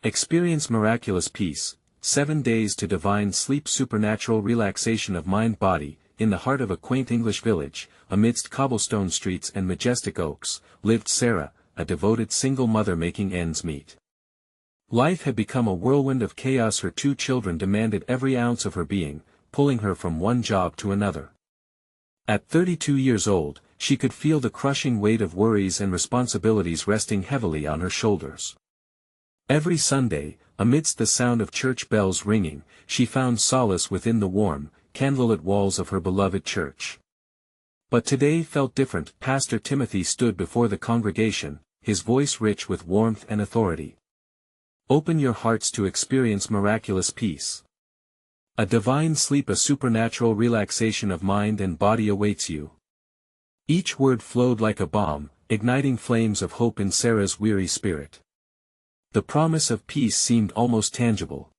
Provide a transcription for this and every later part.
Experience miraculous peace, 7 days to divine sleep, supernatural relaxation of mind-body. In the heart of a quaint English village, amidst cobblestone streets and majestic oaks, lived Sarah, a devoted single mother making ends meet. Life had become a whirlwind of chaos. Her 2 children demanded every ounce of her being, pulling her from one job to another. At 32 years old, she could feel the crushing weight of worries and responsibilities resting heavily on her shoulders. Every Sunday, amidst the sound of church bells ringing, she found solace within the warm, candlelit walls of her beloved church. But today felt different. Pastor Timothy stood before the congregation, his voice rich with warmth and authority. Open your hearts to experience miraculous peace. A divine sleep, a supernatural relaxation of mind and body awaits you. Each word flowed like a bomb, igniting flames of hope in Sarah's weary spirit. The promise of peace seemed almost tangible.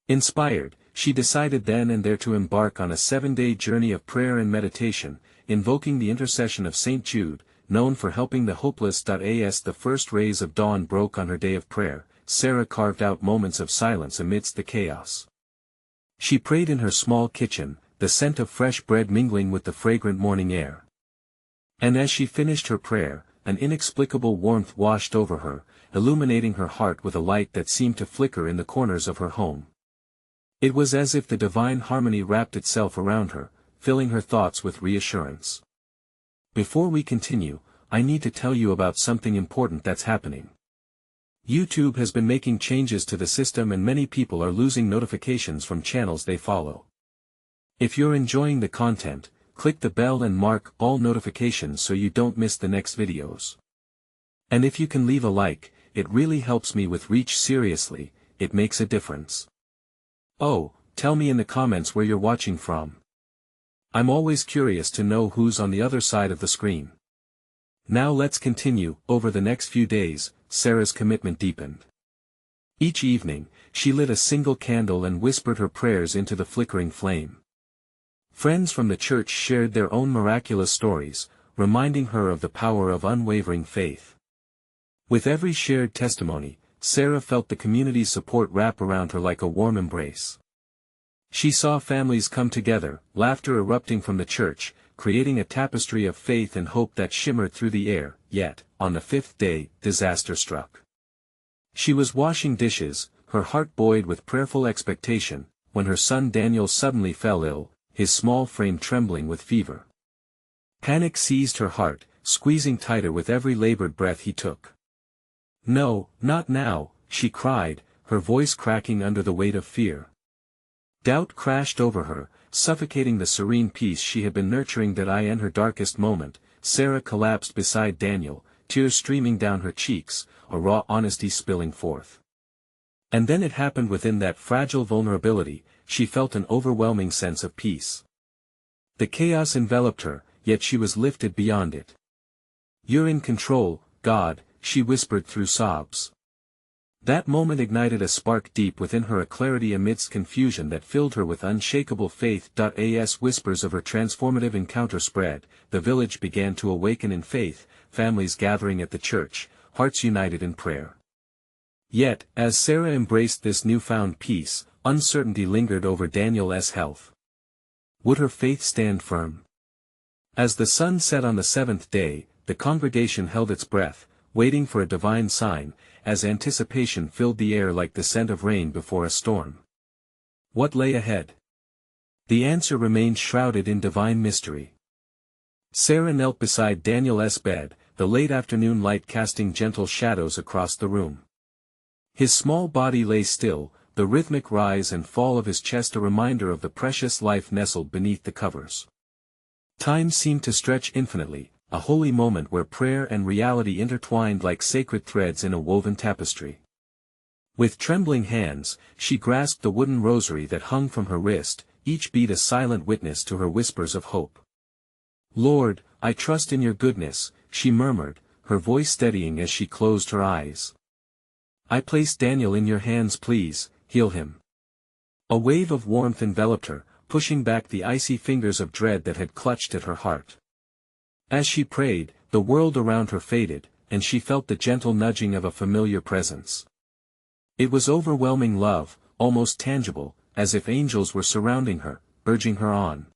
Inspired, she decided then and there to embark on a 7-day journey of prayer and meditation, invoking the intercession of St. Jude, known for helping the hopeless. As the first rays of dawn broke on her day of prayer, Sarah carved out moments of silence amidst the chaos. She prayed in her small kitchen, the scent of fresh bread mingling with the fragrant morning air. And as she finished her prayer, an inexplicable warmth washed over her, illuminating her heart with a light that seemed to flicker in the corners of her home. It was as if the divine harmony wrapped itself around her, filling her thoughts with reassurance. Before we continue, I need to tell you about something important that's happening. YouTube has been making changes to the system and many people are losing notifications from channels they follow. If you're enjoying the content, click the bell and mark all notifications so you don't miss the next videos. And if you can leave a like, it really helps me with reach. Seriously, it makes a difference. Oh, tell me in the comments where you're watching from. I'm always curious to know who's on the other side of the screen. Now let's continue. Over the next few days, Sarah's commitment deepened. Each evening, she lit a single candle and whispered her prayers into the flickering flame. Friends from the church shared their own miraculous stories, reminding her of the power of unwavering faith. With every shared testimony, Sarah felt the community's support wrap around her like a warm embrace. She saw families come together, laughter erupting from the church, creating a tapestry of faith and hope that shimmered through the air. Yet, on the 5th day, disaster struck. She was washing dishes, her heart buoyed with prayerful expectation, when her son Daniel suddenly fell ill, his small frame trembling with fever. Panic seized her heart, squeezing tighter with every labored breath he took. "No, not now," she cried, her voice cracking under the weight of fear. Doubt crashed over her, suffocating the serene peace she had been nurturing. In her darkest moment, Sarah collapsed beside Daniel, tears streaming down her cheeks, a raw honesty spilling forth. And then it happened. Within that fragile vulnerability, she felt an overwhelming sense of peace. The chaos enveloped her, yet she was lifted beyond it. "You're in control, God," she whispered through sobs. That moment ignited a spark deep within her, a clarity amidst confusion that filled her with unshakable faith. As whispers of her transformative encounter spread, the village began to awaken in faith, families gathering at the church, hearts united in prayer. Yet, as Sarah embraced this newfound peace, uncertainty lingered over Daniel's health. Would her faith stand firm? As the sun set on the 7th day, the congregation held its breath, waiting for a divine sign, as anticipation filled the air like the scent of rain before a storm. What lay ahead? The answer remained shrouded in divine mystery. Sarah knelt beside Daniel's bed, the late afternoon light casting gentle shadows across the room. His small body lay still, the rhythmic rise and fall of his chest a reminder of the precious life nestled beneath the covers. Time seemed to stretch infinitely, a holy moment where prayer and reality intertwined like sacred threads in a woven tapestry. With trembling hands, she grasped the wooden rosary that hung from her wrist, each bead a silent witness to her whispers of hope. "Lord, I trust in your goodness," she murmured, her voice steadying as she closed her eyes. "I place Daniel in your hands, please, heal him." A wave of warmth enveloped her, pushing back the icy fingers of dread that had clutched at her heart. As she prayed, the world around her faded, and she felt the gentle nudging of a familiar presence. It was overwhelming love, almost tangible, as if angels were surrounding her, urging her on.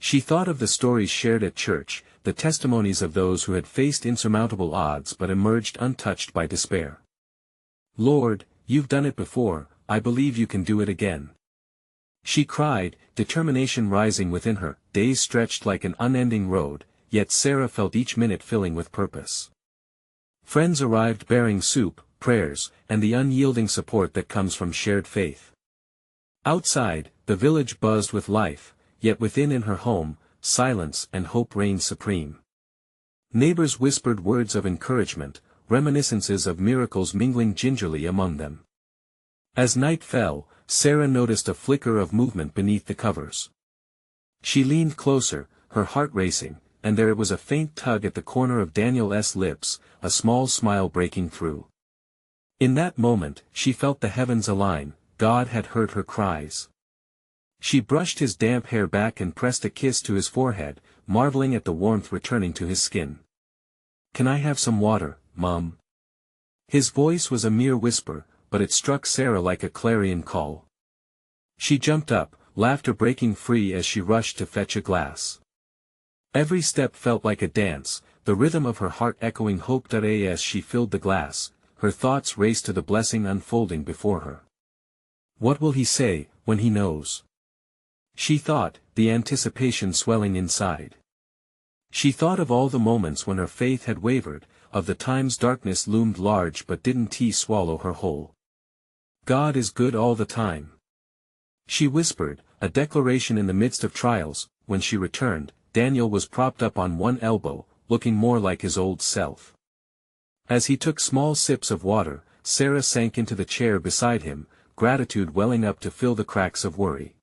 She thought of the stories shared at church, the testimonies of those who had faced insurmountable odds but emerged untouched by despair. "Lord, you've done it before, I believe you can do it again," she cried, determination rising within her. Days stretched like an unending road, yet Sarah felt each minute filling with purpose. Friends arrived bearing soup, prayers, and the unyielding support that comes from shared faith. Outside, the village buzzed with life, yet within in her home, silence and hope reigned supreme. Neighbors whispered words of encouragement, reminiscences of miracles mingling gingerly among them. As night fell, Sarah noticed a flicker of movement beneath the covers. She leaned closer, her heart racing, and there was a faint tug at the corner of Daniel's lips, a small smile breaking through. In that moment, she felt the heavens align. God had heard her cries. She brushed his damp hair back and pressed a kiss to his forehead, marveling at the warmth returning to his skin. "Can I have some water, Mum?" His voice was a mere whisper, but it struck Sarah like a clarion call. She jumped up, laughter breaking free as she rushed to fetch a glass. Every step felt like a dance, the rhythm of her heart echoing hope. As she filled the glass, her thoughts raced to the blessing unfolding before her. What will he say, when he knows? She thought, the anticipation swelling inside. She thought of all the moments when her faith had wavered, of the times darkness loomed large but didn't swallow her whole. God is good all the time, she whispered, a declaration in the midst of trials. When she returned, Daniel was propped up on one elbow, looking more like his old self. As he took small sips of water, Sarah sank into the chair beside him, gratitude welling up to fill the cracks of worry.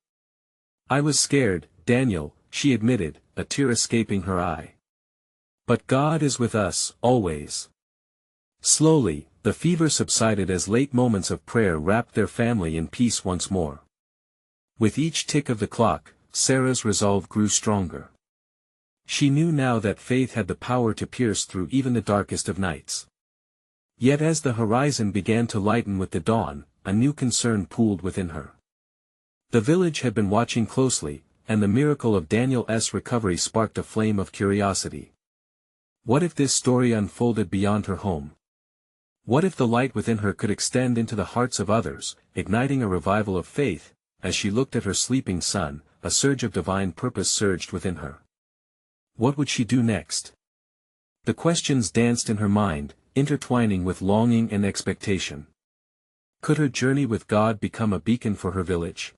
"I was scared, Daniel," she admitted, a tear escaping her eye. "But God is with us, always." Slowly, the fever subsided as late moments of prayer wrapped their family in peace once more. With each tick of the clock, Sarah's resolve grew stronger. She knew now that faith had the power to pierce through even the darkest of nights. Yet as the horizon began to lighten with the dawn, a new concern pooled within her. The village had been watching closely, and the miracle of Daniel's recovery sparked a flame of curiosity. What if this story unfolded beyond her home? What if the light within her could extend into the hearts of others, igniting a revival of faith? As she looked at her sleeping son, a surge of divine purpose surged within her. What would she do next? The questions danced in her mind, intertwining with longing and expectation. Could her journey with God become a beacon for her village?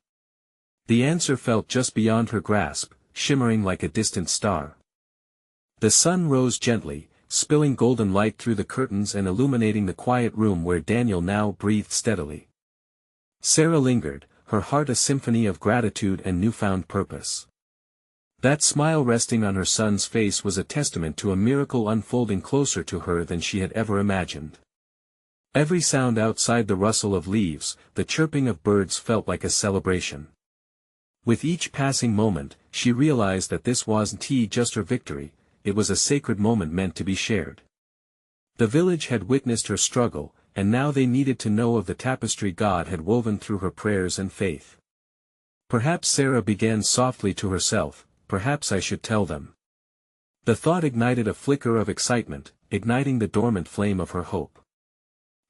The answer felt just beyond her grasp, shimmering like a distant star. The sun rose gently, spilling golden light through the curtains and illuminating the quiet room where Daniel now breathed steadily. Sarah lingered, her heart a symphony of gratitude and newfound purpose. That smile resting on her son's face was a testament to a miracle unfolding closer to her than she had ever imagined. Every sound outside, the rustle of leaves, the chirping of birds, felt like a celebration. With each passing moment, she realized that this wasn't just her victory, it was a sacred moment meant to be shared. The village had witnessed her struggle, and now they needed to know of the tapestry God had woven through her prayers and faith. Perhaps, Sarah began softly to herself, perhaps I should tell them. The thought ignited a flicker of excitement, igniting the dormant flame of her hope.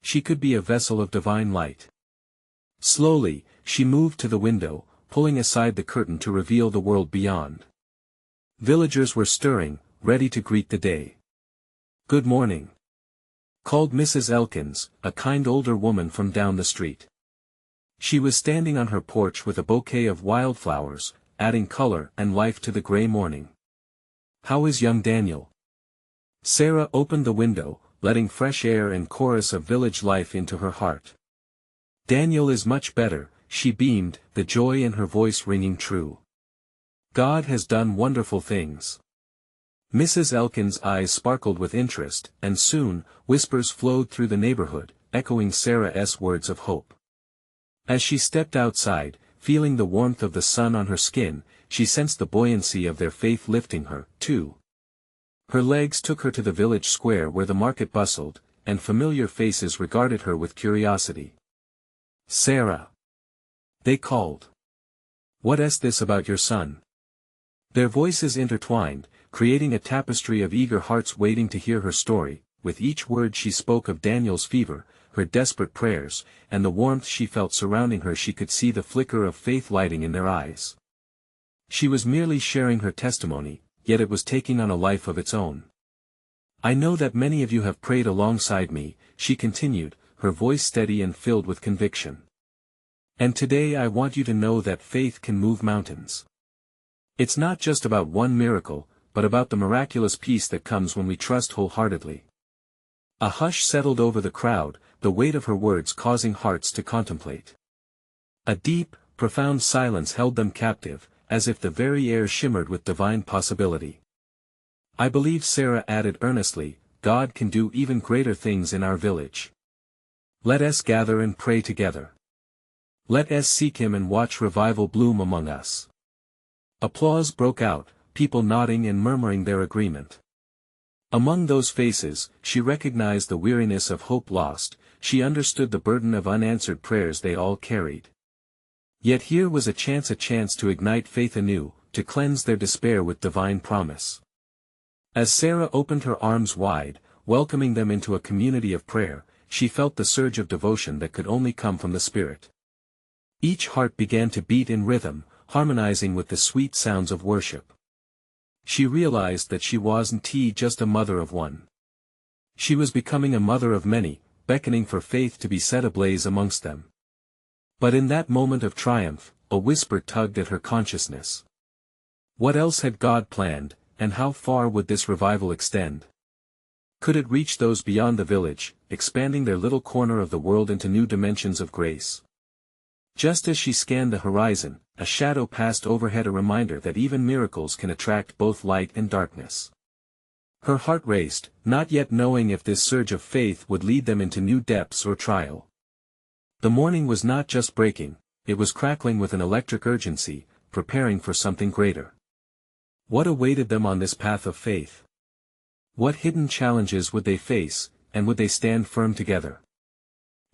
She could be a vessel of divine light. Slowly, she moved to the window, pulling aside the curtain to reveal the world beyond. Villagers were stirring, ready to greet the day. "Good morning," called Mrs. Elkins, a kind older woman from down the street. She was standing on her porch with a bouquet of wildflowers, adding color and life to the gray morning. "How is young Daniel?" Sarah opened the window, letting fresh air and chorus of village life into her heart. "Daniel is much better," she beamed, the joy in her voice ringing true. "God has done wonderful things." Mrs. Elkins' eyes sparkled with interest, and soon, whispers flowed through the neighborhood, echoing Sarah's words of hope. As she stepped outside, feeling the warmth of the sun on her skin, she sensed the buoyancy of their faith lifting her, too. Her legs took her to the village square where the market bustled, and familiar faces regarded her with curiosity. Sarah. They called. What is this about your son? Their voices intertwined, creating a tapestry of eager hearts waiting to hear her story. With each word she spoke of Daniel's fever, her desperate prayers, and the warmth she felt surrounding her. She could see the flicker of faith lighting in their eyes. She was merely sharing her testimony, yet it was taking on a life of its own. I know that many of you have prayed alongside me, she continued, her voice steady and filled with conviction. And today I want you to know that faith can move mountains. It's not just about one miracle, but about the miraculous peace that comes when we trust wholeheartedly. A hush settled over the crowd, the weight of her words causing hearts to contemplate. A deep, profound silence held them captive, as if the very air shimmered with divine possibility. I believe, Sarah added earnestly, God can do even greater things in our village. Let us gather and pray together. Let us seek Him and watch revival bloom among us. Applause broke out, people nodding and murmuring their agreement. Among those faces, she recognized the weariness of hope lost, she understood the burden of unanswered prayers they all carried. Yet here was a chance to ignite faith anew, to cleanse their despair with divine promise. As Sarah opened her arms wide, welcoming them into a community of prayer, she felt the surge of devotion that could only come from the Spirit. Each heart began to beat in rhythm, harmonizing with the sweet sounds of worship. She realized that she wasn't just a mother of one. She was becoming a mother of many, beckoning for faith to be set ablaze amongst them. But in that moment of triumph, a whisper tugged at her consciousness. What else had God planned, and how far would this revival extend? Could it reach those beyond the village, expanding their little corner of the world into new dimensions of grace? Just as she scanned the horizon, a shadow passed overhead, a reminder that even miracles can attract both light and darkness. Her heart raced, not yet knowing if this surge of faith would lead them into new depths or trial. The morning was not just breaking, it was crackling with an electric urgency, preparing for something greater. What awaited them on this path of faith? What hidden challenges would they face, and would they stand firm together?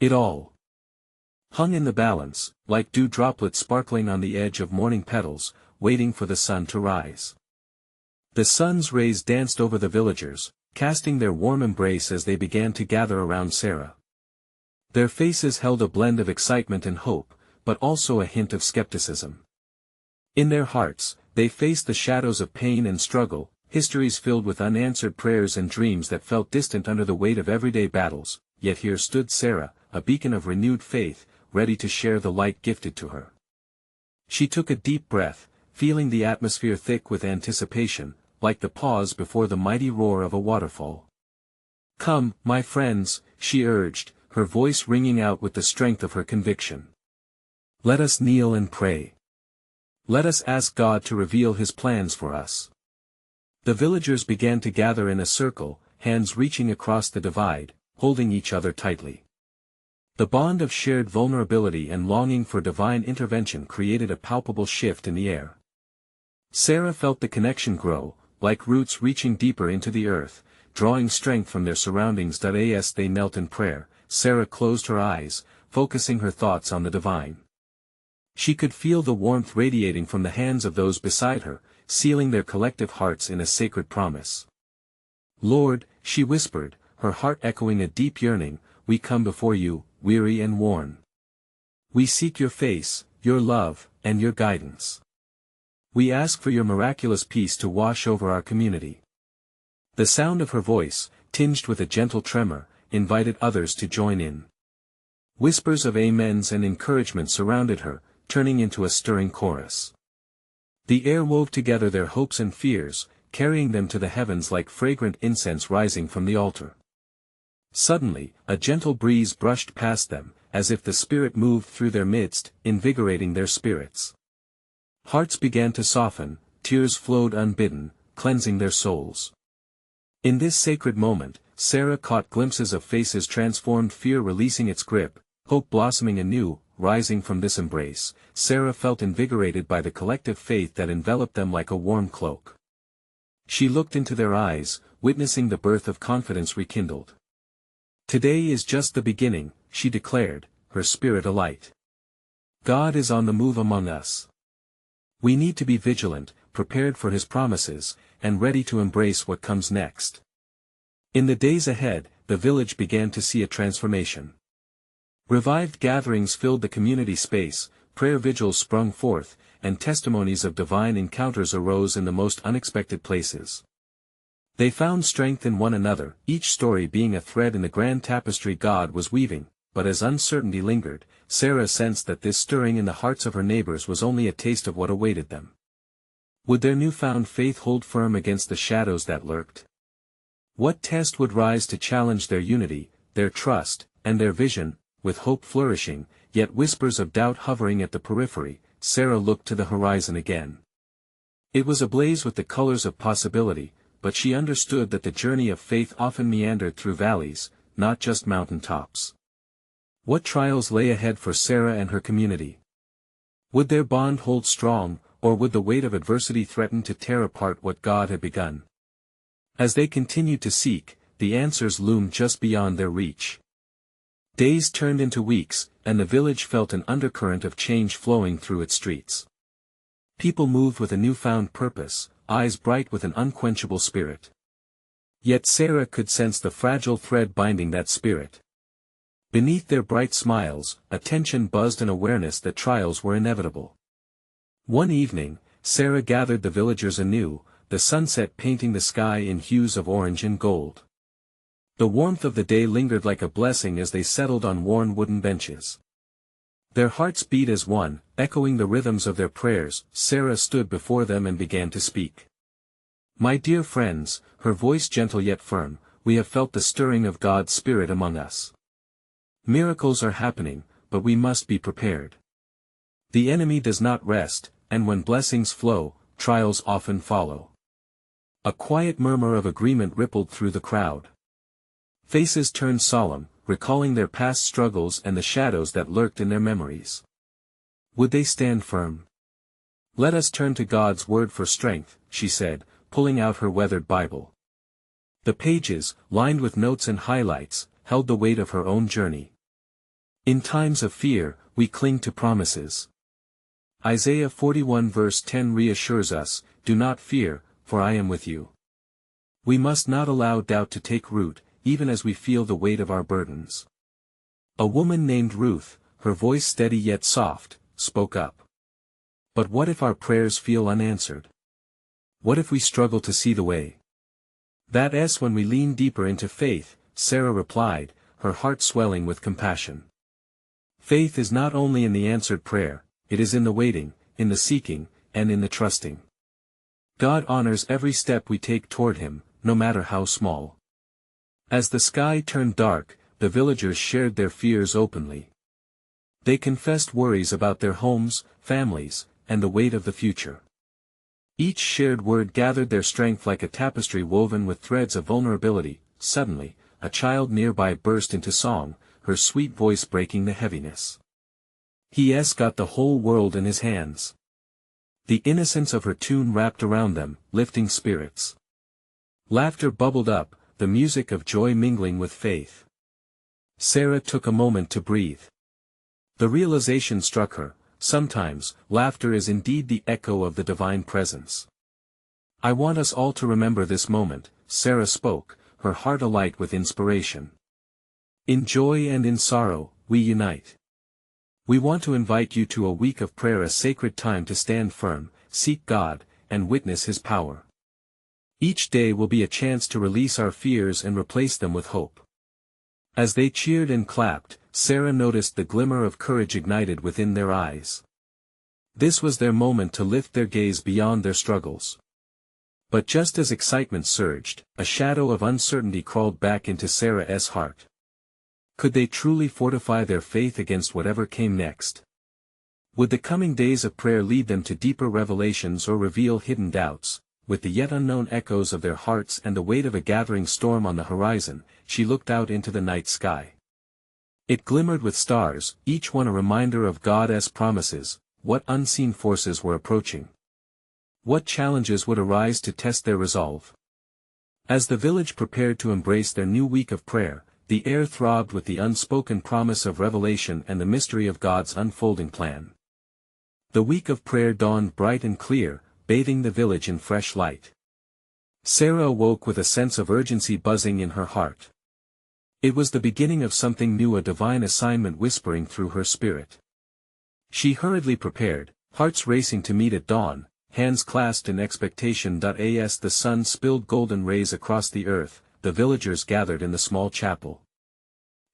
It all hung in the balance, like dew droplets sparkling on the edge of morning petals, waiting for the sun to rise. The sun's rays danced over the villagers, casting their warm embrace as they began to gather around Sarah. Their faces held a blend of excitement and hope, but also a hint of skepticism. In their hearts, they faced the shadows of pain and struggle, histories filled with unanswered prayers and dreams that felt distant under the weight of everyday battles, yet here stood Sarah, a beacon of renewed faith, ready to share the light gifted to her. She took a deep breath, feeling the atmosphere thick with anticipation, like the pause before the mighty roar of a waterfall. Come, my friends, she urged, her voice ringing out with the strength of her conviction. Let us kneel and pray. Let us ask God to reveal His plans for us. The villagers began to gather in a circle, hands reaching across the divide, holding each other tightly. The bond of shared vulnerability and longing for divine intervention created a palpable shift in the air. Sarah felt the connection grow, like roots reaching deeper into the earth, drawing strength from their surroundings. As they knelt in prayer, Sarah closed her eyes, focusing her thoughts on the divine. She could feel the warmth radiating from the hands of those beside her, sealing their collective hearts in a sacred promise. Lord, she whispered, her heart echoing a deep yearning, we come before you, weary and worn. We seek your face, your love, and your guidance. We ask for your miraculous peace to wash over our community. The sound of her voice, tinged with a gentle tremor, invited others to join in. Whispers of amens and encouragement surrounded her, turning into a stirring chorus. The air wove together their hopes and fears, carrying them to the heavens like fragrant incense rising from the altar. Suddenly, a gentle breeze brushed past them, as if the Spirit moved through their midst, invigorating their spirits. Hearts began to soften, tears flowed unbidden, cleansing their souls. In this sacred moment, Sarah caught glimpses of faces transformed, fear releasing its grip, hope blossoming anew. Rising from this embrace, Sarah felt invigorated by the collective faith that enveloped them like a warm cloak. She looked into their eyes, witnessing the birth of confidence rekindled. Today is just the beginning, she declared, her spirit alight. God is on the move among us. We need to be vigilant, prepared for his promises, and ready to embrace what comes next. In the days ahead, the village began to see a transformation. Revived gatherings filled the community space, prayer vigils sprung forth, and testimonies of divine encounters arose in the most unexpected places. They found strength in one another, each story being a thread in the grand tapestry God was weaving, but as uncertainty lingered, Sarah sensed that this stirring in the hearts of her neighbors was only a taste of what awaited them. Would their newfound faith hold firm against the shadows that lurked? What test would rise to challenge their unity, their trust, and their vision? With hope flourishing, yet whispers of doubt hovering at the periphery, Sarah looked to the horizon again. It was ablaze with the colors of possibility, but she understood that the journey of faith often meandered through valleys, not just mountain tops. What trials lay ahead for Sarah and her community? Would their bond hold strong, or would the weight of adversity threaten to tear apart what God had begun? As they continued to seek, the answers loomed just beyond their reach. Days turned into weeks, and the village felt an undercurrent of change flowing through its streets. People moved with a newfound purpose, eyes bright with an unquenchable spirit. Yet Sarah could sense the fragile thread binding that spirit. Beneath their bright smiles, a tension buzzed, an awareness that trials were inevitable. One evening, Sarah gathered the villagers anew, the sunset painting the sky in hues of orange and gold. The warmth of the day lingered like a blessing as they settled on worn wooden benches. Their hearts beat as one, echoing the rhythms of their prayers. Sarah stood before them and began to speak. "My dear friends," her voice gentle yet firm, "we have felt the stirring of God's Spirit among us. Miracles are happening, but we must be prepared. The enemy does not rest, and when blessings flow, trials often follow." A quiet murmur of agreement rippled through the crowd. Faces turned solemn, recalling their past struggles and the shadows that lurked in their memories. Would they stand firm? "Let us turn to God's word for strength," she said, pulling out her weathered Bible. The pages, lined with notes and highlights, held the weight of her own journey. "In times of fear, we cling to promises. Isaiah 41 verse 10 reassures us, 'Do not fear, for I am with you.' We must not allow doubt to take root, even as we feel the weight of our burdens." A woman named Ruth, her voice steady yet soft, spoke up. "But what if our prayers feel unanswered? What if we struggle to see the way?" "That's when we lean deeper into faith," Sarah replied, her heart swelling with compassion. "Faith is not only in the answered prayer, it is in the waiting, in the seeking, and in the trusting. God honors every step we take toward him, no matter how small." As the sky turned dark, the villagers shared their fears openly. They confessed worries about their homes, families, and the weight of the future. Each shared word gathered their strength like a tapestry woven with threads of vulnerability. Suddenly, a child nearby burst into song, her sweet voice breaking the heaviness. "He's got the whole world in his hands." The innocence of her tune wrapped around them, lifting spirits. Laughter bubbled up, the music of joy mingling with faith. Sarah took a moment to breathe. The realization struck her, sometimes, laughter is indeed the echo of the divine presence. "I want us all to remember this moment," Sarah spoke, her heart alight with inspiration. "In joy and in sorrow, we unite. We want to invite you to a week of prayer, a sacred time to stand firm, seek God, and witness his power. Each day will be a chance to release our fears and replace them with hope." As they cheered and clapped, Sarah noticed the glimmer of courage ignited within their eyes. This was their moment to lift their gaze beyond their struggles. But just as excitement surged, a shadow of uncertainty crawled back into Sarah's heart. Could they truly fortify their faith against whatever came next? Would the coming days of prayer lead them to deeper revelations or reveal hidden doubts? With the yet unknown echoes of their hearts and the weight of a gathering storm on the horizon, she looked out into the night sky. It glimmered with stars, each one a reminder of God's promises. What unseen forces were approaching? What challenges would arise to test their resolve? As the village prepared to embrace their new week of prayer, the air throbbed with the unspoken promise of revelation and the mystery of God's unfolding plan. The week of prayer dawned bright and clear, bathing the village in fresh light. Sarah awoke with a sense of urgency buzzing in her heart. It was the beginning of something new, a divine assignment whispering through her spirit. She hurriedly prepared, hearts racing to meet at dawn, hands clasped in expectation. As the sun spilled golden rays across the earth, the villagers gathered in the small chapel.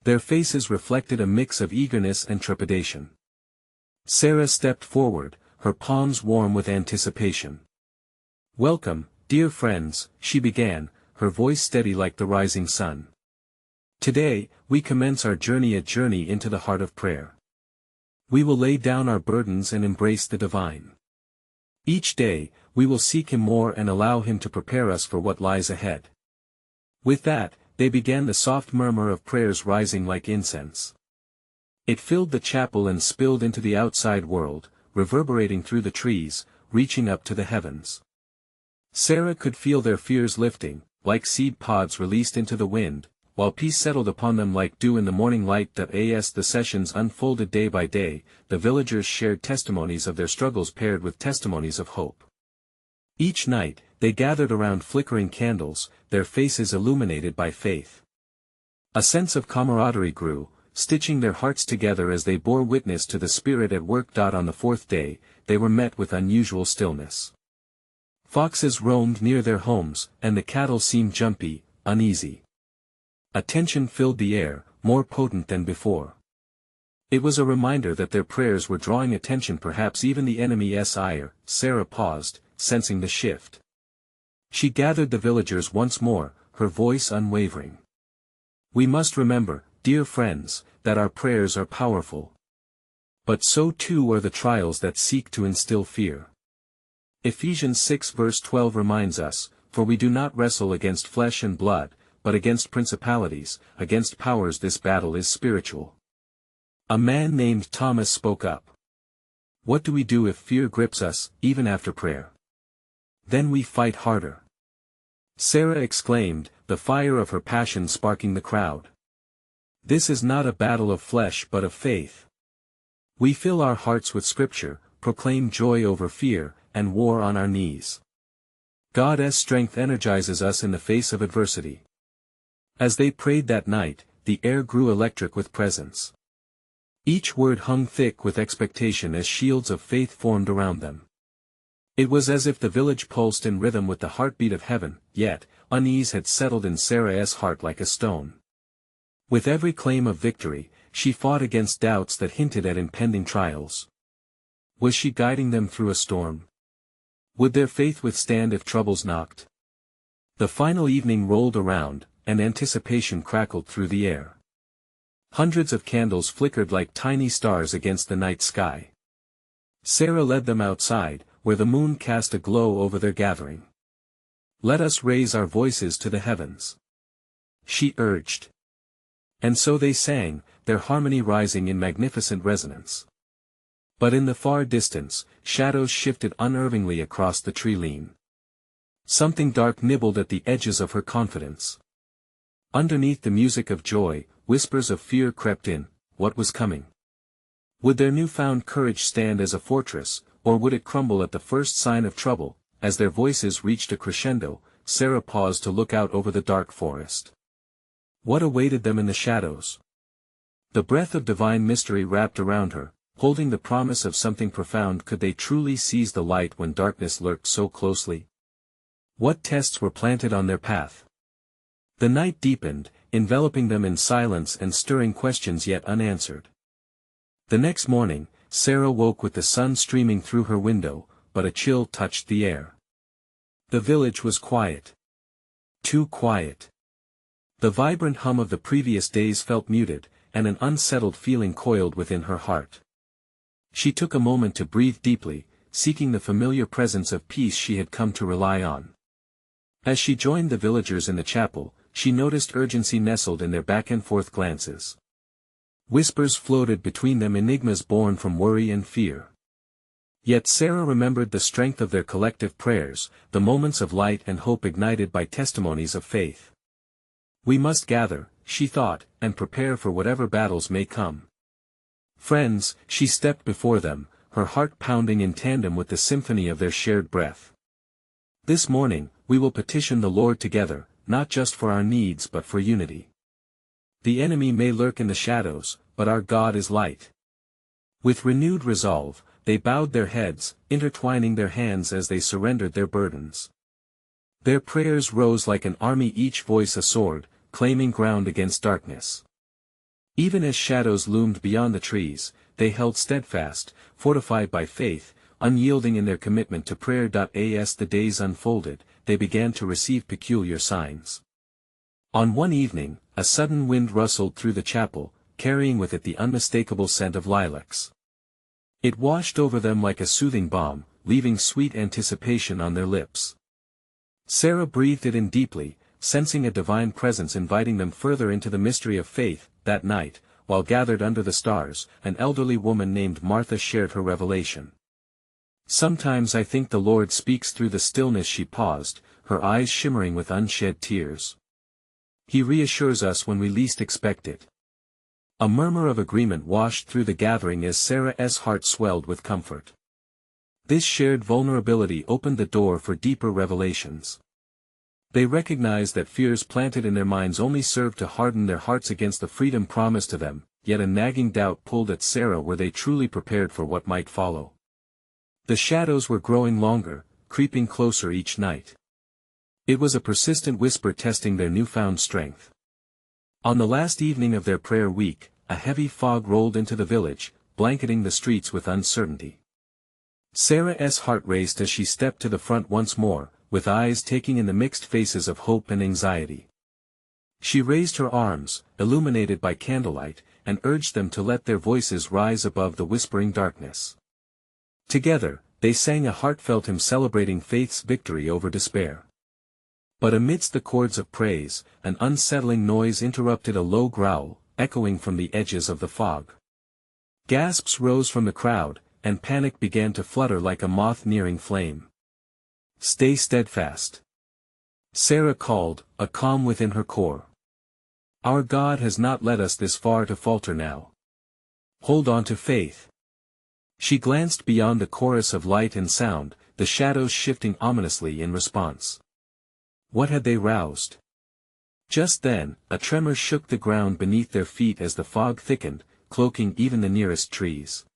Their faces reflected a mix of eagerness and trepidation. Sarah stepped forward, her palms warm with anticipation. "Welcome, dear friends," she began, her voice steady like the rising sun. "Today, we commence our journey into the heart of prayer. We will lay down our burdens and embrace the divine. Each day, we will seek Him more and allow Him to prepare us for what lies ahead." With that, they began, the soft murmur of prayers rising like incense. It filled the chapel and spilled into the outside world, reverberating through the trees, reaching up to the heavens. Sarah could feel their fears lifting, like seed pods released into the wind, while peace settled upon them like dew in the morning light. As the sessions unfolded day by day, the villagers shared testimonies of their struggles paired with testimonies of hope. Each night, they gathered around flickering candles, their faces illuminated by faith. A sense of camaraderie grew, stitching their hearts together as they bore witness to the Spirit at work. On the fourth day, they were met with unusual stillness. Foxes roamed near their homes, and the cattle seemed jumpy, uneasy. A tension filled the air, more potent than before. It was a reminder that their prayers were drawing attention, perhaps even the enemy's ire. Sarah paused, sensing the shift. She gathered the villagers once more, her voice unwavering. "We must remember, dear friends, that our prayers are powerful. But so too are the trials that seek to instill fear. Ephesians 6 verse 12 reminds us, for we do not wrestle against flesh and blood, but against principalities, against powers. This battle is spiritual." A man named Thomas spoke up. "What do we do if fear grips us, even after prayer?" "Then we fight harder," Sarah exclaimed, the fire of her passion sparking the crowd. "This is not a battle of flesh but of faith. We fill our hearts with Scripture, proclaim joy over fear, and war on our knees. God's strength energizes us in the face of adversity." As they prayed that night, the air grew electric with presence. Each word hung thick with expectation as shields of faith formed around them. It was as if the village pulsed in rhythm with the heartbeat of heaven, yet, unease had settled in Sarah's heart like a stone. With every claim of victory, she fought against doubts that hinted at impending trials. Was she guiding them through a storm? Would their faith withstand if troubles knocked? The final evening rolled around, and anticipation crackled through the air. Hundreds of candles flickered like tiny stars against the night sky. Sarah led them outside, where the moon cast a glow over their gathering. "Let us raise our voices to the heavens," she urged. And so they sang, their harmony rising in magnificent resonance. But in the far distance, shadows shifted unnervingly across the tree-line. Something dark nibbled at the edges of her confidence. Underneath the music of joy, whispers of fear crept in. What was coming? Would their newfound courage stand as a fortress, or would it crumble at the first sign of trouble? As their voices reached a crescendo, Sarah paused to look out over the dark forest. What awaited them in the shadows? The breath of divine mystery wrapped around her, holding the promise of something profound. Could they truly seize the light when darkness lurked so closely? What tests were planted on their path? The night deepened, enveloping them in silence and stirring questions yet unanswered. The next morning, Sarah woke with the sun streaming through her window, but a chill touched the air. The village was quiet. Too quiet. The vibrant hum of the previous days felt muted, and an unsettled feeling coiled within her heart. She took a moment to breathe deeply, seeking the familiar presence of peace she had come to rely on. As she joined the villagers in the chapel, she noticed urgency nestled in their back-and-forth glances. Whispers floated between them, enigmas born from worry and fear. Yet Sarah remembered the strength of their collective prayers, the moments of light and hope ignited by testimonies of faith. "We must gather," she thought, and prepare for whatever battles may come. Friends, she stepped before them, her heart pounding in tandem with the symphony of their shared breath. This morning, we will petition the Lord together, not just for our needs but for unity. The enemy may lurk in the shadows, but our God is light. With renewed resolve, they bowed their heads, intertwining their hands as they surrendered their burdens. Their prayers rose like an army, each voice a sword, claiming ground against darkness. Even as shadows loomed beyond the trees, they held steadfast, fortified by faith, unyielding in their commitment to prayer. As the days unfolded, they began to receive peculiar signs. On one evening, a sudden wind rustled through the chapel, carrying with it the unmistakable scent of lilacs. It washed over them like a soothing balm, leaving sweet anticipation on their lips. Sarah breathed it in deeply, sensing a divine presence inviting them further into the mystery of faith. That night, while gathered under the stars, an elderly woman named Martha shared her revelation. Sometimes I think the Lord speaks through the stillness. She paused, her eyes shimmering with unshed tears. He reassures us when we least expect it. A murmur of agreement washed through the gathering as Sarah's heart swelled with comfort. This shared vulnerability opened the door for deeper revelations. They recognized that fears planted in their minds only served to harden their hearts against the freedom promised to them, yet a nagging doubt pulled at Sarah. Were they truly prepared for what might follow? The shadows were growing longer, creeping closer each night. It was a persistent whisper testing their newfound strength. On the last evening of their prayer week, a heavy fog rolled into the village, blanketing the streets with uncertainty. Sarah's heart raced as she stepped to the front once more, with eyes taking in the mixed faces of hope and anxiety. She raised her arms, illuminated by candlelight, and urged them to let their voices rise above the whispering darkness. Together, they sang a heartfelt hymn celebrating faith's victory over despair. But amidst the chords of praise, an unsettling noise interrupted, a low growl, echoing from the edges of the fog. Gasps rose from the crowd, and panic began to flutter like a moth nearing flame. "Stay steadfast," Sarah called, a calm within her core. "Our God has not led us this far to falter now. Hold on to faith." She glanced beyond the chorus of light and sound, the shadows shifting ominously in response. What had they roused? Just then, a tremor shook the ground beneath their feet as the fog thickened, cloaking even the nearest trees.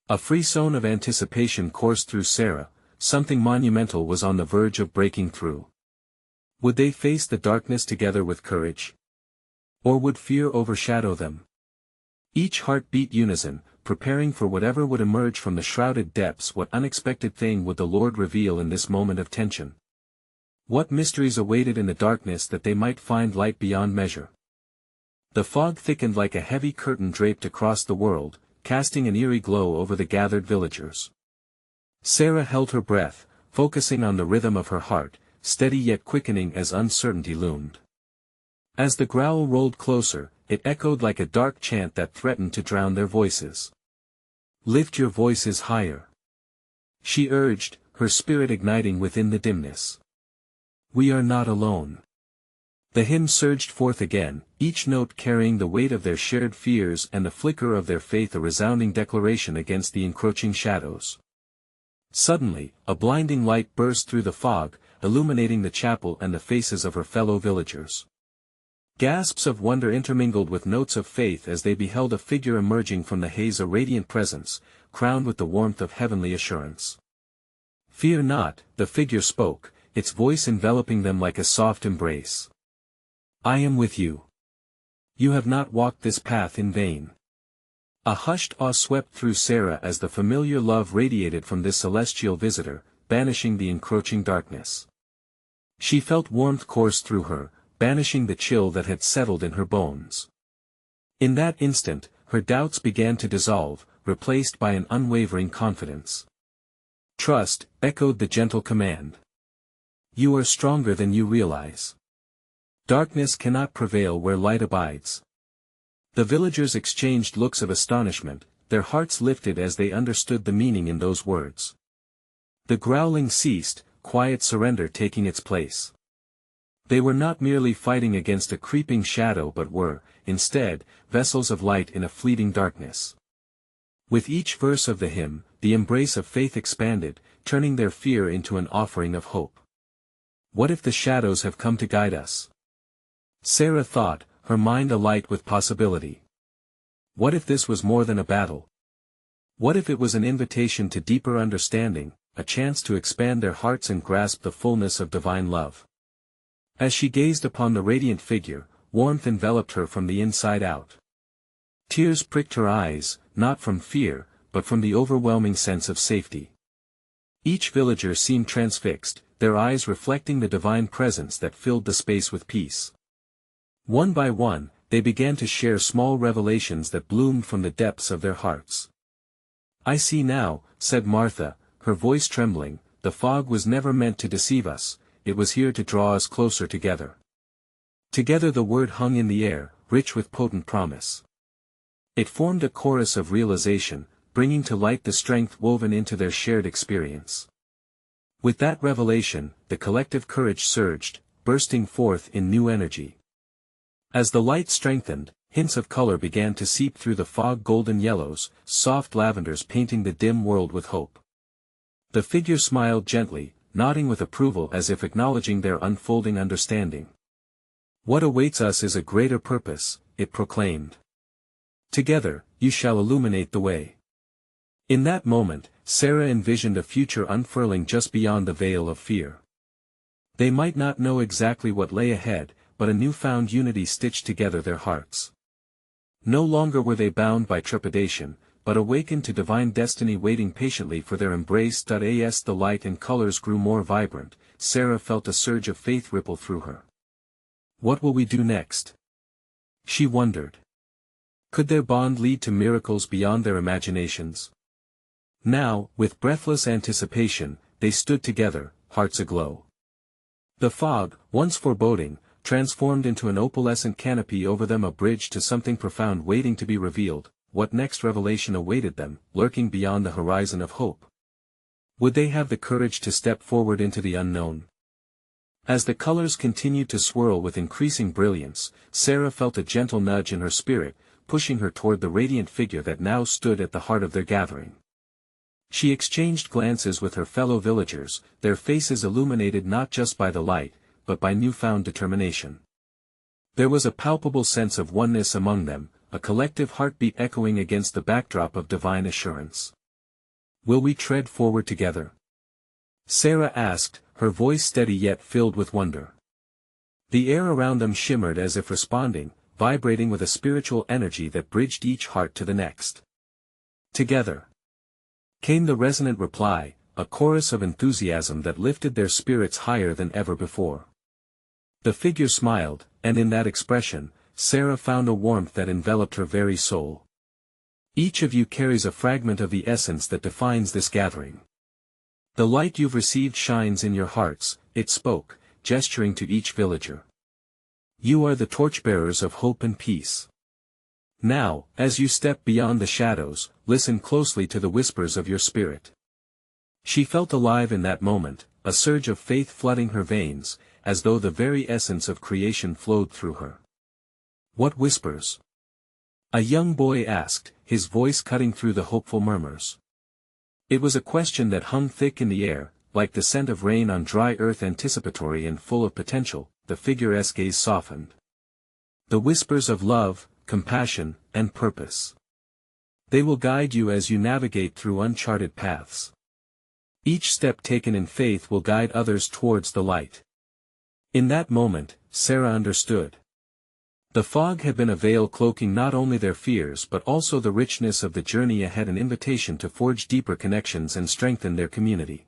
A frisson of anticipation coursed through Sarah. Something monumental was on the verge of breaking through. Would they face the darkness together with courage? Or would fear overshadow them? Each heart beat unison, preparing for whatever would emerge from the shrouded depths. What unexpected thing would the Lord reveal in this moment of tension? What mysteries awaited in the darkness that they might find light beyond measure? The fog thickened like a heavy curtain draped across the world, casting an eerie glow over the gathered villagers. Sarah held her breath, focusing on the rhythm of her heart, steady yet quickening as uncertainty loomed. As the growl rolled closer, it echoed like a dark chant that threatened to drown their voices. "Lift your voices higher," she urged, her spirit igniting within the dimness. "We are not alone." The hymn surged forth again, each note carrying the weight of their shared fears and the flicker of their faith, a resounding declaration against the encroaching shadows. Suddenly, a blinding light burst through the fog, illuminating the chapel and the faces of her fellow villagers. Gasps of wonder intermingled with notes of faith as they beheld a figure emerging from the haze, a radiant presence, crowned with the warmth of heavenly assurance. "Fear not," the figure spoke, its voice enveloping them like a soft embrace. "I am with you. You have not walked this path in vain." A hushed awe swept through Sarah as the familiar love radiated from this celestial visitor, banishing the encroaching darkness. She felt warmth course through her, banishing the chill that had settled in her bones. In that instant, her doubts began to dissolve, replaced by an unwavering confidence. "Trust," echoed the gentle command. "You are stronger than you realize. Darkness cannot prevail where light abides." The villagers exchanged looks of astonishment, their hearts lifted as they understood the meaning in those words. The growling ceased, quiet surrender taking its place. They were not merely fighting against a creeping shadow but were, instead, vessels of light in a fleeting darkness. With each verse of the hymn, the embrace of faith expanded, turning their fear into an offering of hope. What if the shadows have come to guide us? Sarah thought, her mind alight with possibility. What if this was more than a battle? What if it was an invitation to deeper understanding, a chance to expand their hearts and grasp the fullness of divine love? As she gazed upon the radiant figure, warmth enveloped her from the inside out. Tears pricked her eyes, not from fear, but from the overwhelming sense of safety. Each villager seemed transfixed, their eyes reflecting the divine presence that filled the space with peace. One by one, they began to share small revelations that bloomed from the depths of their hearts. "I see now," said Martha, her voice trembling, "the fog was never meant to deceive us, it was here to draw us closer together." Together the word hung in the air, rich with potent promise. It formed a chorus of realization, bringing to light the strength woven into their shared experience. With that revelation, the collective courage surged, bursting forth in new energy. As the light strengthened, hints of color began to seep through the fog, golden yellows, soft lavenders painting the dim world with hope. The figure smiled gently, nodding with approval as if acknowledging their unfolding understanding. "What awaits us is a greater purpose," it proclaimed. "Together, you shall illuminate the way." In that moment, Sarah envisioned a future unfurling just beyond the veil of fear. They might not know exactly what lay ahead, but a newfound unity stitched together their hearts. No longer were they bound by trepidation, but awakened to divine destiny waiting patiently for their embrace. As the light and colors grew more vibrant, Sarah felt a surge of faith ripple through her. What will we do next? She wondered. Could their bond lead to miracles beyond their imaginations? Now, with breathless anticipation, they stood together, hearts aglow. The fog, once foreboding, transformed into an opalescent canopy over them, a bridge to something profound waiting to be revealed. What next revelation awaited them, lurking beyond the horizon of hope? Would they have the courage to step forward into the unknown? As the colors continued to swirl with increasing brilliance, Sarah felt a gentle nudge in her spirit, pushing her toward the radiant figure that now stood at the heart of their gathering. She exchanged glances with her fellow villagers, their faces illuminated not just by the light, but by newfound determination. There was a palpable sense of oneness among them, a collective heartbeat echoing against the backdrop of divine assurance. "Will we tread forward together?" Sarah asked, her voice steady yet filled with wonder. The air around them shimmered as if responding, vibrating with a spiritual energy that bridged each heart to the next. "Together," came the resonant reply, a chorus of enthusiasm that lifted their spirits higher than ever before. The figure smiled, and in that expression, Sarah found a warmth that enveloped her very soul. "Each of you carries a fragment of the essence that defines this gathering. The light you've received shines in your hearts," it spoke, gesturing to each villager. "You are the torchbearers of hope and peace. Now, as you step beyond the shadows, listen closely to the whispers of your spirit." She felt alive in that moment, a surge of faith flooding her veins, as though the very essence of creation flowed through her. "What whispers?" a young boy asked, his voice cutting through the hopeful murmurs. It was a question that hung thick in the air, like the scent of rain on dry earth, anticipatory and full of potential. The figure's gaze softened. "The whispers of love, compassion, and purpose. They will guide you as you navigate through uncharted paths. Each step taken in faith will guide others towards the light." In that moment, Sarah understood. The fog had been a veil cloaking not only their fears but also the richness of the journey ahead, an invitation to forge deeper connections and strengthen their community.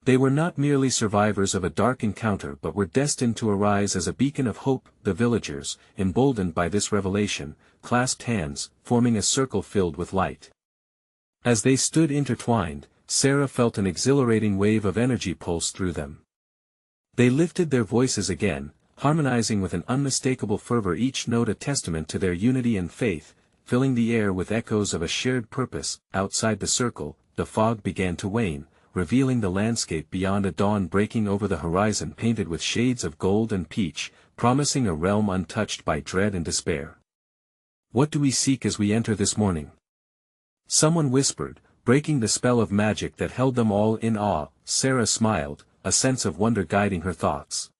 They were not merely survivors of a dark encounter but were destined to arise as a beacon of hope. The villagers, emboldened by this revelation, clasped hands, forming a circle filled with light. As they stood intertwined, Sarah felt an exhilarating wave of energy pulse through them. They lifted their voices again, harmonizing with an unmistakable fervor, each note a testament to their unity and faith, filling the air with echoes of a shared purpose. Outside the circle, the fog began to wane, revealing the landscape beyond, a dawn breaking over the horizon painted with shades of gold and peach, promising a realm untouched by dread and despair. "What do we seek as we enter this morning?" someone whispered, breaking the spell of magic that held them all in awe. Sarah smiled, a sense of wonder guiding her thoughts.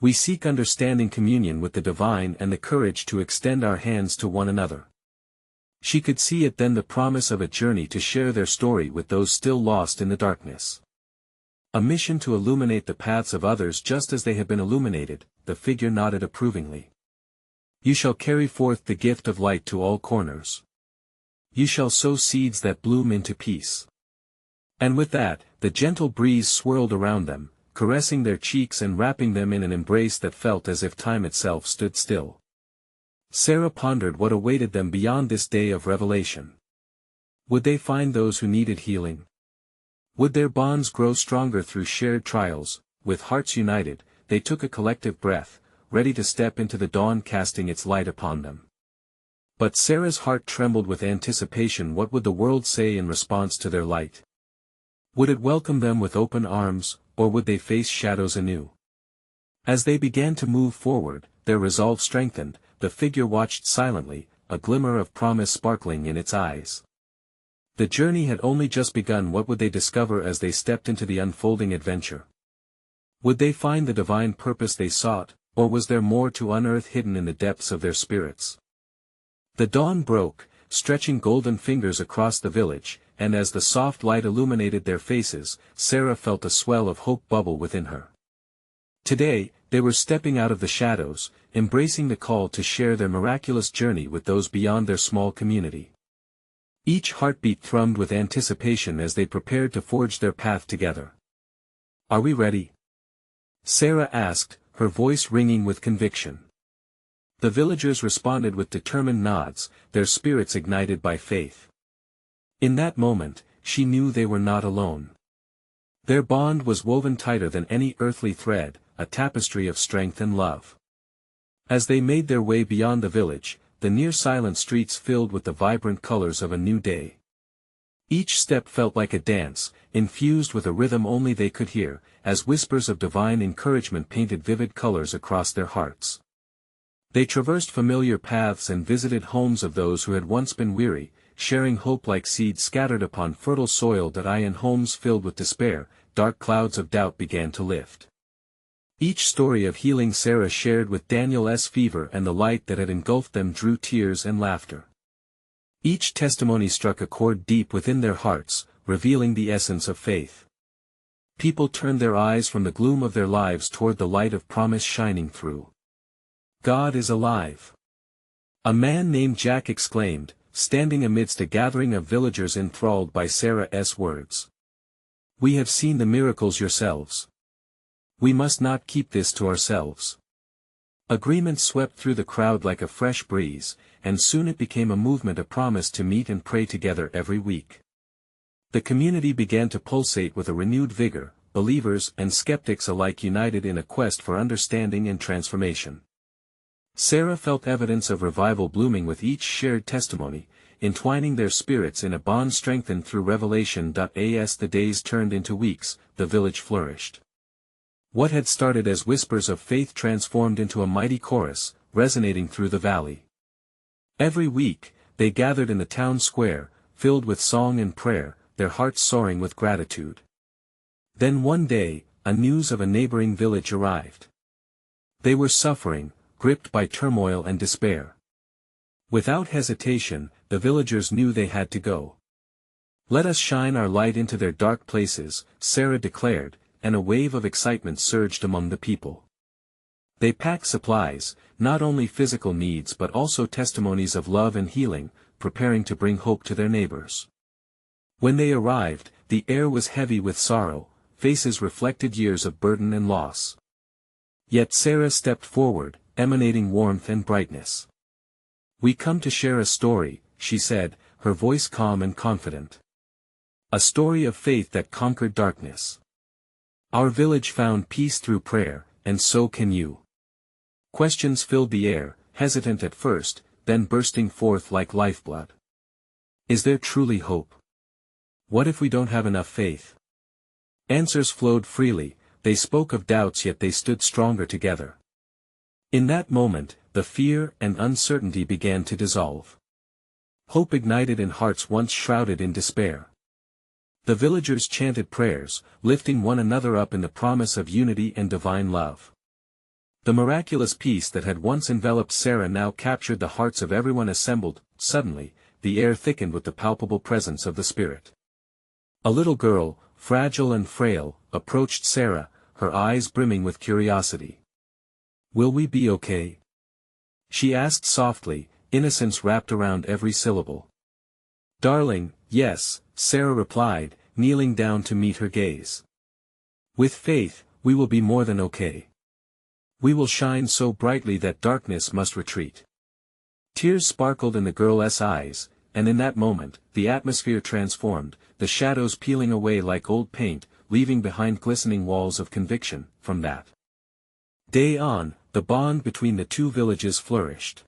"We seek understanding, communion with the divine, and the courage to extend our hands to one another." She could see it then, the promise of a journey to share their story with those still lost in the darkness. A mission to illuminate the paths of others just as they have been illuminated. The figure nodded approvingly. "You shall carry forth the gift of light to all corners. You shall sow seeds that bloom into peace." And with that, the gentle breeze swirled around them, caressing their cheeks and wrapping them in an embrace that felt as if time itself stood still. Sarah pondered what awaited them beyond this day of revelation. Would they find those who needed healing? Would their bonds grow stronger through shared trials? With hearts united, they took a collective breath, ready to step into the dawn casting its light upon them. But Sarah's heart trembled with anticipation. What would the world say in response to their light? Would it welcome them with open arms, or would they face shadows anew? As they began to move forward, their resolve strengthened. The figure watched silently, a glimmer of promise sparkling in its eyes. The journey had only just begun. What would they discover as they stepped into the unfolding adventure? Would they find the divine purpose they sought, or was there more to unearth hidden in the depths of their spirits? The dawn broke, stretching golden fingers across the village, and as the soft light illuminated their faces, Sarah felt a swell of hope bubble within her. Today, they were stepping out of the shadows, embracing the call to share their miraculous journey with those beyond their small community. Each heartbeat thrummed with anticipation as they prepared to forge their path together. "Are we ready?" Sarah asked, her voice ringing with conviction. The villagers responded with determined nods, their spirits ignited by faith. In that moment, she knew they were not alone. Their bond was woven tighter than any earthly thread, a tapestry of strength and love. As they made their way beyond the village, the near-silent streets filled with the vibrant colors of a new day. Each step felt like a dance, infused with a rhythm only they could hear, as whispers of divine encouragement painted vivid colors across their hearts. They traversed familiar paths and visited homes of those who had once been weary, sharing hope like seeds scattered upon fertile soil. In homes filled with despair, dark clouds of doubt began to lift. Each story of healing Sarah shared with Daniel's fever, and the light that had engulfed them drew tears and laughter. Each testimony struck a chord deep within their hearts, revealing the essence of faith. People turned their eyes from the gloom of their lives toward the light of promise shining through. "God is alive!" a man named Jack exclaimed, standing amidst a gathering of villagers enthralled by Sarah's words. "We have seen the miracles yourselves. We must not keep this to ourselves." Agreement swept through the crowd like a fresh breeze, and soon it became a movement, a promise to meet and pray together every week. The community began to pulsate with a renewed vigor, believers and skeptics alike united in a quest for understanding and transformation. Sarah felt evidence of revival blooming with each shared testimony, entwining their spirits in a bond strengthened through revelation. As the days turned into weeks, the village flourished. What had started as whispers of faith transformed into a mighty chorus, resonating through the valley. Every week, they gathered in the town square, filled with song and prayer, their hearts soaring with gratitude. Then one day, news of a neighboring village arrived. They were suffering, gripped by turmoil and despair. Without hesitation, the villagers knew they had to go. "Let us shine our light into their dark places," Sarah declared, and a wave of excitement surged among the people. They packed supplies, not only physical needs but also testimonies of love and healing, preparing to bring hope to their neighbors. When they arrived, the air was heavy with sorrow, faces reflected years of burden and loss. Yet Sarah stepped forward, emanating warmth and brightness. "We come to share a story," she said, her voice calm and confident. "A story of faith that conquered darkness. Our village found peace through prayer, and so can you." Questions filled the air, hesitant at first, then bursting forth like lifeblood. Is there truly hope? What if we don't have enough faith? Answers flowed freely, they spoke of doubts yet they stood stronger together. In that moment, the fear and uncertainty began to dissolve. Hope ignited in hearts once shrouded in despair. The villagers chanted prayers, lifting one another up in the promise of unity and divine love. The miraculous peace that had once enveloped Sarah now captured the hearts of everyone assembled. Suddenly, the air thickened with the palpable presence of the Spirit. A little girl, fragile and frail, approached Sarah, her eyes brimming with curiosity. "Will we be okay?" she asked softly, innocence wrapped around every syllable. "Darling, yes," Sarah replied, kneeling down to meet her gaze. "With faith, we will be more than okay. We will shine so brightly that darkness must retreat." Tears sparkled in the girl's eyes, and in that moment, the atmosphere transformed, the shadows peeling away like old paint, leaving behind glistening walls of conviction. From that day on, the bond between the two villages flourished.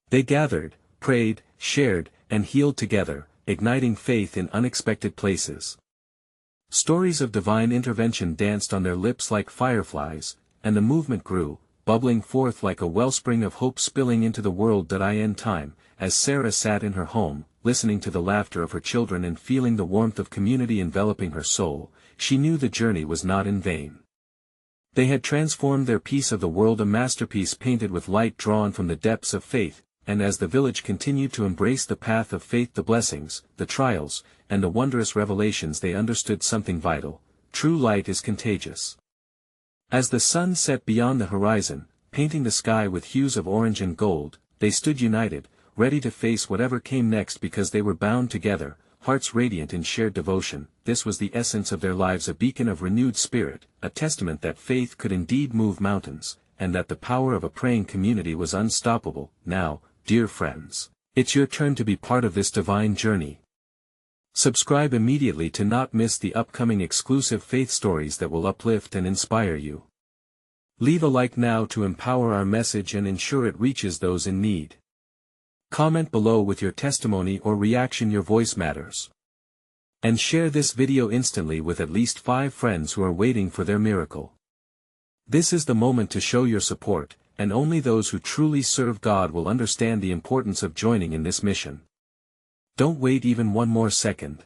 They gathered, prayed, shared, and healed together, igniting faith in unexpected places. Stories of divine intervention danced on their lips like fireflies, and the movement grew, bubbling forth like a wellspring of hope spilling into the world. In time, as Sarah sat in her home, listening to the laughter of her children and feeling the warmth of community enveloping her soul, she knew the journey was not in vain. They had transformed their piece of the world, a masterpiece painted with light drawn from the depths of faith, and as the village continued to embrace the path of faith, the blessings, the trials, and the wondrous revelations, they understood something vital: true light is contagious. As the sun set beyond the horizon, painting the sky with hues of orange and gold, they stood united, ready to face whatever came next because they were bound together, hearts radiant in shared devotion. This was the essence of their lives, a beacon of renewed spirit, a testament that faith could indeed move mountains, and that the power of a praying community was unstoppable. Now, dear friends, it's your turn to be part of this divine journey. Subscribe immediately to not miss the upcoming exclusive faith stories that will uplift and inspire you. Leave a like now to empower our message and ensure it reaches those in need. Comment below with your testimony or reaction, your voice matters. And share this video instantly with at least 5 friends who are waiting for their miracle. This is the moment to show your support, and only those who truly serve God will understand the importance of joining in this mission. Don't wait even one more second.